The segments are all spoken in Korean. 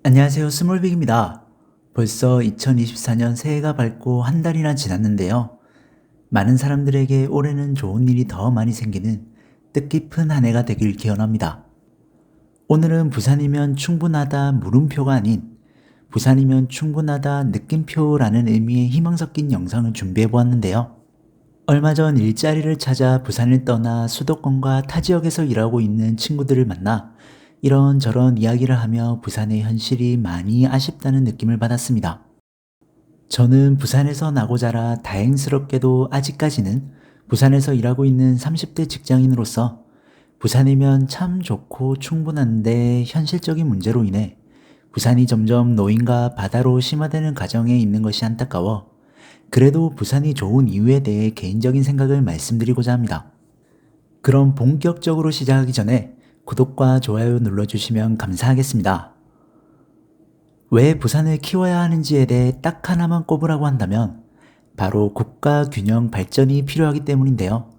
안녕하세요. 스몰빅입니다. 벌써 2024년 새해가 밝고 한 달이나 지났는데요. 많은 사람들에게 올해는 좋은 일이 더 많이 생기는 뜻깊은 한 해가 되길 기원합니다. 오늘은 부산이면 충분하다 물음표가 아닌 부산이면 충분하다 느낌표라는 의미의 희망 섞인 영상을 준비해 보았는데요. 얼마 전 일자리를 찾아 부산을 떠나 수도권과 타 지역에서 일하고 있는 친구들을 만나 이런저런 이야기를 하며 부산의 현실이 많이 아쉽다는 느낌을 받았습니다. 저는 부산에서 나고 자라 다행스럽게도 아직까지는 부산에서 일하고 있는 30대 직장인으로서 부산이면 참 좋고 충분한데 현실적인 문제로 인해 부산이 점점 노인과 바다로 심화되는 과정에 있는 것이 안타까워 그래도 부산이 좋은 이유에 대해 개인적인 생각을 말씀드리고자 합니다. 그럼 본격적으로 시작하기 전에 구독과 좋아요 눌러주시면 감사하겠습니다. 왜 부산을 키워야 하는지에 대해 딱 하나만 꼽으라고 한다면 바로 국가 균형 발전이 필요하기 때문인데요.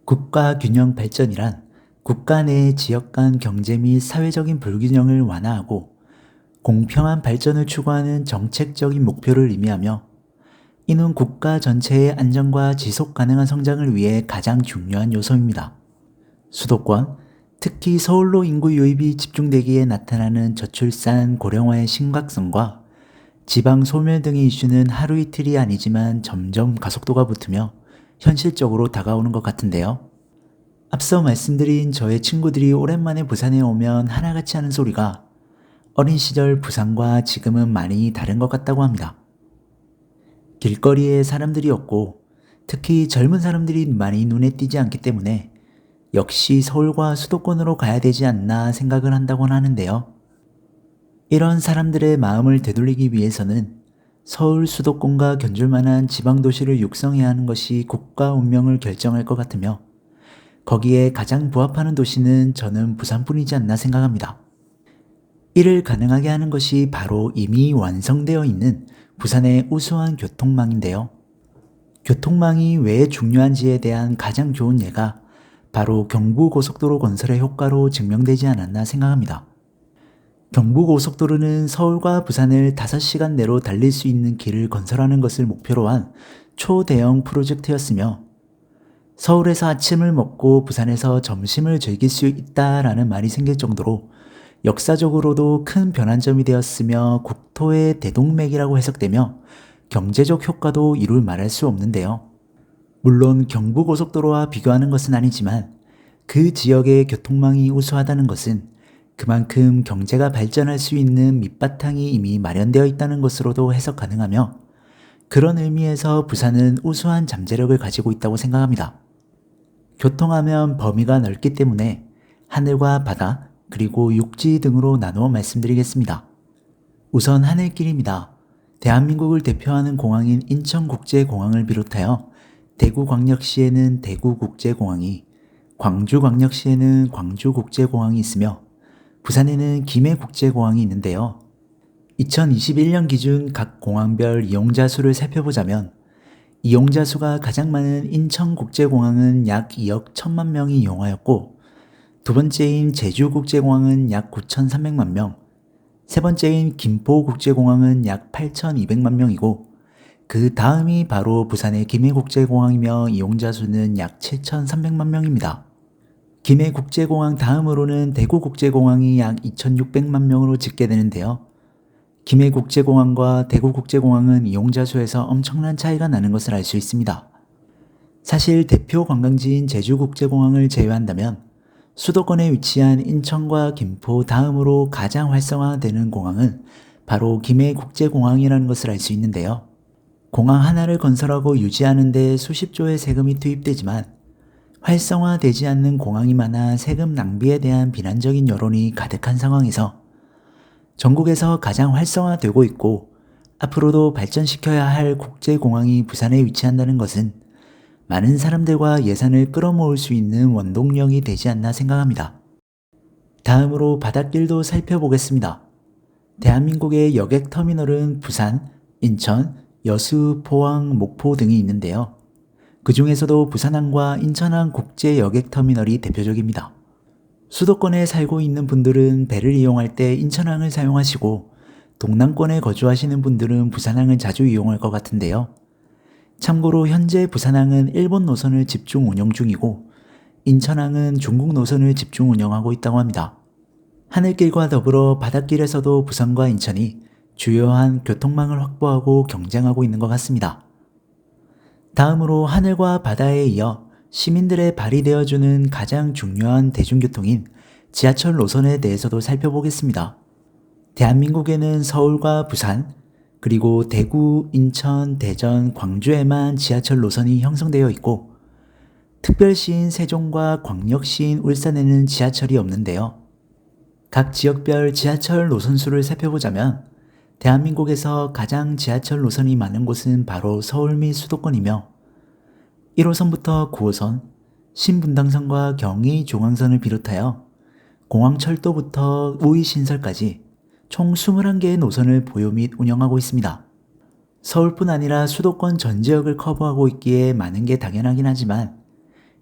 국가 균형 발전이란 국가 내의 지역 간 경제 및 사회적인 불균형을 완화하고 공평한 발전을 추구하는 정책적인 목표를 의미하며 이는 국가 전체의 안정과 지속 가능한 성장을 위해 가장 중요한 요소입니다. 수도권, 특히 서울로 인구 유입이 집중되기에 나타나는 저출산 고령화의 심각성과 지방 소멸 등의 이슈는 하루 이틀이 아니지만 점점 가속도가 붙으며 현실적으로 다가오는 것 같은데요. 앞서 말씀드린 저의 친구들이 오랜만에 부산에 오면 하나같이 하는 소리가 어린 시절 부산과 지금은 많이 다른 것 같다고 합니다. 길거리에 사람들이 없고 특히 젊은 사람들이 많이 눈에 띄지 않기 때문에 역시 서울과 수도권으로 가야 되지 않나 생각을 한다곤 하는데요. 이런 사람들의 마음을 되돌리기 위해서는 서울 수도권과 견줄 만한 지방도시를 육성해야 하는 것이 국가 운명을 결정할 것 같으며 거기에 가장 부합하는 도시는 저는 부산뿐이지 않나 생각합니다. 이를 가능하게 하는 것이 바로 이미 완성되어 있는 부산의 우수한 교통망인데요. 교통망이 왜 중요한지에 대한 가장 좋은 예가 바로 경부고속도로 건설의 효과로 증명되지 않았나 생각합니다. 경부고속도로는 서울과 부산을 5시간 내로 달릴 수 있는 길을 건설하는 것을 목표로 한 초대형 프로젝트였으며 서울에서 아침을 먹고 부산에서 점심을 즐길 수 있다라는 말이 생길 정도로 역사적으로도 큰 변환점이 되었으며 국토의 대동맥이라고 해석되며 경제적 효과도 이룰 말할 수 없는데요. 물론 경부고속도로와 비교하는 것은 아니지만 그 지역의 교통망이 우수하다는 것은 그만큼 경제가 발전할 수 있는 밑바탕이 이미 마련되어 있다는 것으로도 해석 가능하며 그런 의미에서 부산은 우수한 잠재력을 가지고 있다고 생각합니다. 교통하면 범위가 넓기 때문에 하늘과 바다 그리고 육지 등으로 나누어 말씀드리겠습니다. 우선 하늘길입니다. 대한민국을 대표하는 공항인 인천국제공항을 비롯하여 대구광역시에는 대구국제공항이, 광주광역시에는 광주국제공항이 있으며 부산에는 김해국제공항이 있는데요. 2021년 기준 각 공항별 이용자 수를 살펴보자면 이용자 수가 가장 많은 인천국제공항은 약 2억 1천만 명이 이용하였고 두 번째인 제주국제공항은 약 9,300만 명, 세 번째인 김포국제공항은 약 8,200만 명이고 그 다음이 바로 부산의 김해국제공항이며 이용자 수는 약 7,300만 명입니다. 김해국제공항 다음으로는 대구국제공항이 약 2,600만 명으로 집계되는데요. 김해국제공항과 대구국제공항은 이용자 수에서 엄청난 차이가 나는 것을 알 수 있습니다. 사실 대표 관광지인 제주국제공항을 제외한다면 수도권에 위치한 인천과 김포 다음으로 가장 활성화되는 공항은 바로 김해국제공항이라는 것을 알 수 있는데요. 공항 하나를 건설하고 유지하는 데 수십조의 세금이 투입되지만 활성화되지 않는 공항이 많아 세금 낭비에 대한 비난적인 여론이 가득한 상황에서 전국에서 가장 활성화되고 있고 앞으로도 발전시켜야 할 국제공항이 부산에 위치한다는 것은 많은 사람들과 예산을 끌어모을 수 있는 원동력이 되지 않나 생각합니다. 다음으로 바닷길도 살펴보겠습니다. 대한민국의 여객터미널은 부산, 인천, 여수, 포항, 목포 등이 있는데요. 그 중에서도 부산항과 인천항 국제 여객터미널이 대표적입니다. 수도권에 살고 있는 분들은 배를 이용할 때 인천항을 사용하시고 동남권에 거주하시는 분들은 부산항을 자주 이용할 것 같은데요. 참고로 현재 부산항은 일본 노선을 집중 운영 중이고 인천항은 중국 노선을 집중 운영하고 있다고 합니다. 하늘길과 더불어 바닷길에서도 부산과 인천이 주요한 교통망을 확보하고 경쟁하고 있는 것 같습니다. 다음으로 하늘과 바다에 이어 시민들의 발이 되어주는 가장 중요한 대중교통인 지하철 노선에 대해서도 살펴보겠습니다. 대한민국에는 서울과 부산, 그리고 대구, 인천, 대전, 광주에만 지하철 노선이 형성되어 있고 특별시인 세종과 광역시인 울산에는 지하철이 없는데요. 각 지역별 지하철 노선 수를 살펴보자면 대한민국에서 가장 지하철 노선이 많은 곳은 바로 서울 및 수도권이며 1호선부터 9호선, 신분당선과 경의중앙선을 비롯하여 공항철도부터 우이신설까지 총 21개의 노선을 보유 및 운영하고 있습니다. 서울뿐 아니라 수도권 전 지역을 커버하고 있기에 많은 게 당연하긴 하지만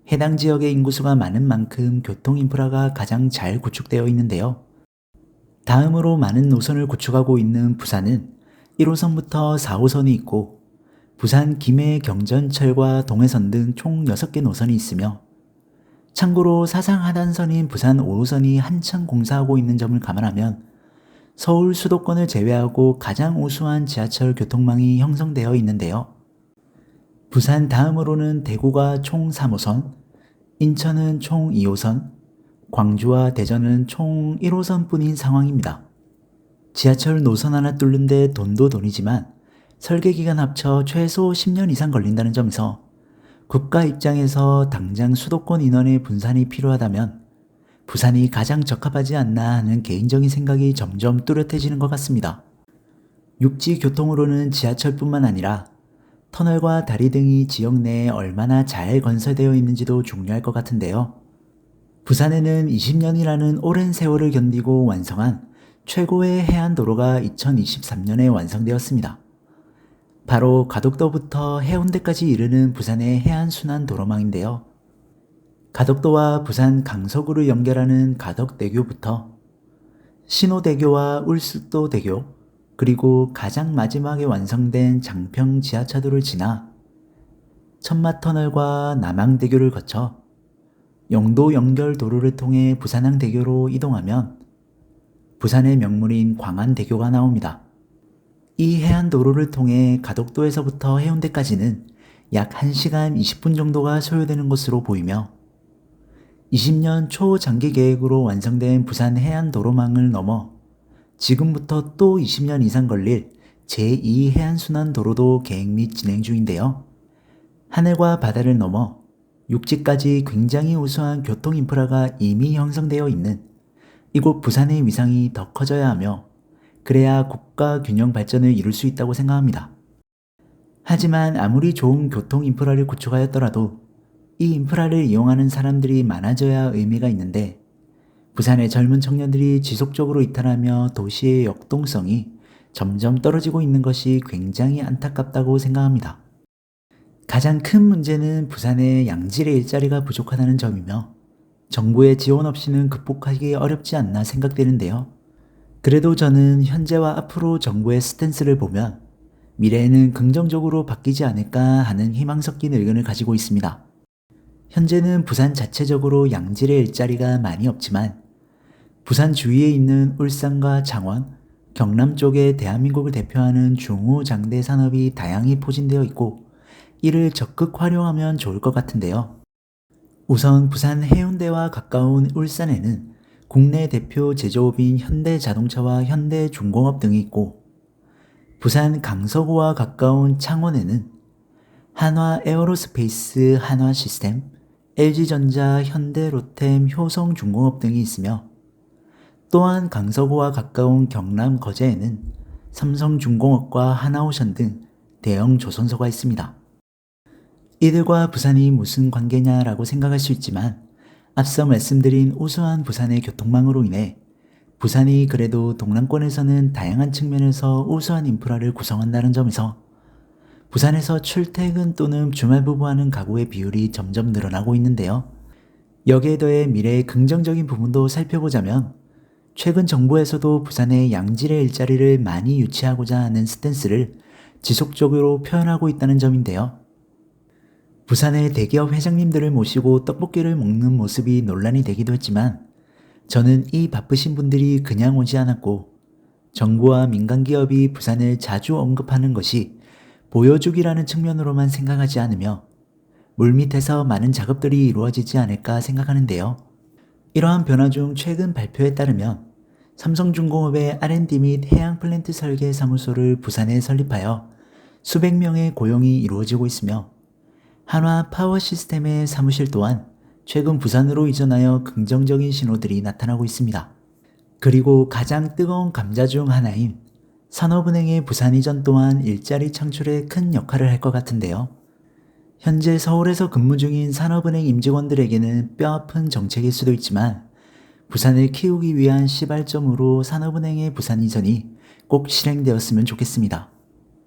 해당 지역의 인구수가 많은 만큼 교통 인프라가 가장 잘 구축되어 있는데요. 다음으로 많은 노선을 구축하고 있는 부산은 1호선부터 4호선이 있고 부산 김해 경전철과 동해선 등 총 6개 노선이 있으며 참고로 사상 하단선인 부산 5호선이 한창 공사하고 있는 점을 감안하면 서울 수도권을 제외하고 가장 우수한 지하철 교통망이 형성되어 있는데요. 부산 다음으로는 대구가 총 3호선, 인천은 총 2호선, 광주와 대전은 총 1호선 뿐인 상황입니다. 지하철 노선 하나 뚫는데 돈도 돈이지만 설계 기간 합쳐 최소 10년 이상 걸린다는 점에서 국가 입장에서 당장 수도권 인원의 분산이 필요하다면 부산이 가장 적합하지 않나 하는 개인적인 생각이 점점 뚜렷해지는 것 같습니다. 육지 교통으로는 지하철뿐만 아니라 터널과 다리 등이 지역 내에 얼마나 잘 건설되어 있는지도 중요할 것 같은데요. 부산에는 20년이라는 오랜 세월을 견디고 완성한 최고의 해안도로가 2023년에 완성되었습니다. 바로 가덕도부터 해운대까지 이르는 부산의 해안순환도로망인데요. 가덕도와 부산 강서구를 연결하는 가덕대교부터 신호대교와 울수도대교, 그리고 가장 마지막에 완성된 장평 지하차도를 지나 천마터널과 남항대교를 거쳐 영도 연결도로를 통해 부산항대교로 이동하면 부산의 명물인 광안대교가 나옵니다. 이 해안도로를 통해 가덕도에서부터 해운대까지는 약 1시간 20분 정도가 소요되는 것으로 보이며 20년 초장기 계획으로 완성된 부산 해안도로망을 넘어 지금부터 또 20년 이상 걸릴 제2 해안순환도로도 계획 및 진행 중인데요. 하늘과 바다를 넘어 육지까지 굉장히 우수한 교통 인프라가 이미 형성되어 있는 이곳 부산의 위상이 더 커져야 하며 그래야 국가 균형 발전을 이룰 수 있다고 생각합니다. 하지만 아무리 좋은 교통 인프라를 구축하였더라도 이 인프라를 이용하는 사람들이 많아져야 의미가 있는데 부산의 젊은 청년들이 지속적으로 이탈하며 도시의 역동성이 점점 떨어지고 있는 것이 굉장히 안타깝다고 생각합니다. 가장 큰 문제는 부산의 양질의 일자리가 부족하다는 점이며 정부의 지원 없이는 극복하기 어렵지 않나 생각되는데요. 그래도 저는 현재와 앞으로 정부의 스탠스를 보면 미래에는 긍정적으로 바뀌지 않을까 하는 희망 섞인 의견을 가지고 있습니다. 현재는 부산 자체적으로 양질의 일자리가 많이 없지만 부산 주위에 있는 울산과 창원, 경남 쪽에 대한민국을 대표하는 중후장대 산업이 다양히 포진되어 있고 이를 적극 활용하면 좋을 것 같은데요. 우선 부산 해운대와 가까운 울산에는 국내 대표 제조업인 현대자동차와 현대중공업 등이 있고 부산 강서구와 가까운 창원에는 한화 에어로스페이스 한화시스템, LG전자, 현대로템, 효성중공업 등이 있으며 또한 강서구와 가까운 경남 거제에는 삼성중공업과 하나오션 등 대형 조선소가 있습니다. 이들과 부산이 무슨 관계냐라고 생각할 수 있지만 앞서 말씀드린 우수한 부산의 교통망으로 인해 부산이 그래도 동남권에서는 다양한 측면에서 우수한 인프라를 구성한다는 점에서 부산에서 출퇴근 또는 주말 부부하는 가구의 비율이 점점 늘어나고 있는데요. 여기에 더해 미래의 긍정적인 부분도 살펴보자면 최근 정부에서도 부산의 양질의 일자리를 많이 유치하고자 하는 스탠스를 지속적으로 표현하고 있다는 점인데요. 부산의 대기업 회장님들을 모시고 떡볶이를 먹는 모습이 논란이 되기도 했지만 저는 이 바쁘신 분들이 그냥 오지 않았고 정부와 민간 기업이 부산을 자주 언급하는 것이 보여주기라는 측면으로만 생각하지 않으며 물밑에서 많은 작업들이 이루어지지 않을까 생각하는데요. 이러한 변화 중 최근 발표에 따르면 삼성중공업의 R&D 및 해양 플랜트 설계 사무소를 부산에 설립하여 수백 명의 고용이 이루어지고 있으며 한화 파워 시스템의 사무실 또한 최근 부산으로 이전하여 긍정적인 신호들이 나타나고 있습니다. 그리고 가장 뜨거운 감자 중 하나인 산업은행의 부산 이전 또한 일자리 창출에 큰 역할을 할 것 같은데요. 현재 서울에서 근무 중인 산업은행 임직원들에게는 뼈아픈 정책일 수도 있지만 부산을 키우기 위한 시발점으로 산업은행의 부산 이전이 꼭 실행되었으면 좋겠습니다.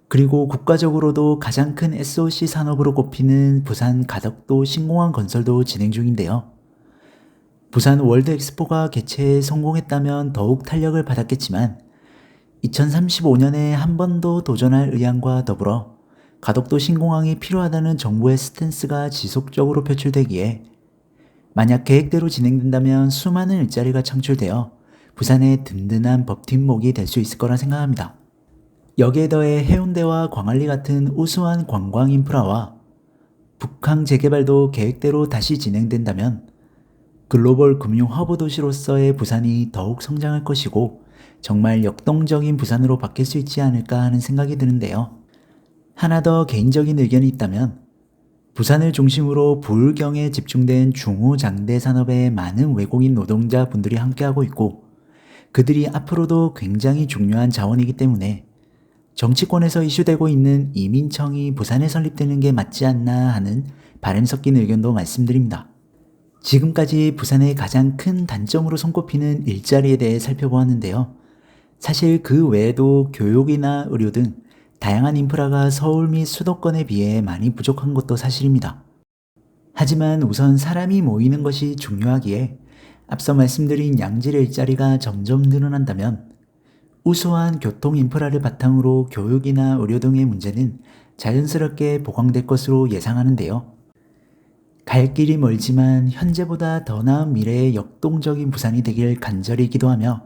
그리고 국가적으로도 가장 큰 SOC 산업으로 꼽히는 부산 가덕도 신공항 건설도 진행 중인데요. 부산 월드 엑스포가 개최에 성공했다면 더욱 탄력을 받았겠지만 2035년에 한 번 더 도전할 의향과 더불어 가덕도 신공항이 필요하다는 정부의 스탠스가 지속적으로 표출되기에 만약 계획대로 진행된다면 수많은 일자리가 창출되어 부산의 든든한 버팀목이 될 수 있을 거라 생각합니다. 여기에 더해 해운대와 광안리 같은 우수한 관광 인프라와 북항 재개발도 계획대로 다시 진행된다면 글로벌 금융 허브 도시로서의 부산이 더욱 성장할 것이고 정말 역동적인 부산으로 바뀔 수 있지 않을까 하는 생각이 드는데요. 하나 더 개인적인 의견이 있다면 부산을 중심으로 부울경에 집중된 중후장대 산업에 많은 외국인 노동자 분들이 함께하고 있고 그들이 앞으로도 굉장히 중요한 자원이기 때문에 정치권에서 이슈되고 있는 이민청이 부산에 설립되는 게 맞지 않나 하는 바람 섞인 의견도 말씀드립니다. 지금까지 부산의 가장 큰 단점으로 손꼽히는 일자리에 대해 살펴보았는데요. 사실 그 외에도 교육이나 의료 등 다양한 인프라가 서울 및 수도권에 비해 많이 부족한 것도 사실입니다. 하지만 우선 사람이 모이는 것이 중요하기에 앞서 말씀드린 양질의 일자리가 점점 늘어난다면 우수한 교통 인프라를 바탕으로 교육이나 의료 등의 문제는 자연스럽게 보강될 것으로 예상하는데요. 갈 길이 멀지만 현재보다 더 나은 미래의 역동적인 부산이 되길 간절히 기도하며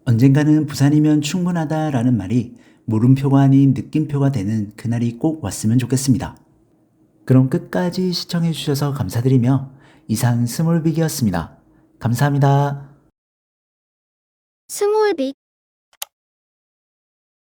언젠가는 부산이면 충분하다라는 말이 물음표가 아닌 느낌표가 되는 그날이 꼭 왔으면 좋겠습니다. 그럼 끝까지 시청해주셔서 감사드리며 이상 스몰빅이었습니다. 감사합니다. 스몰빅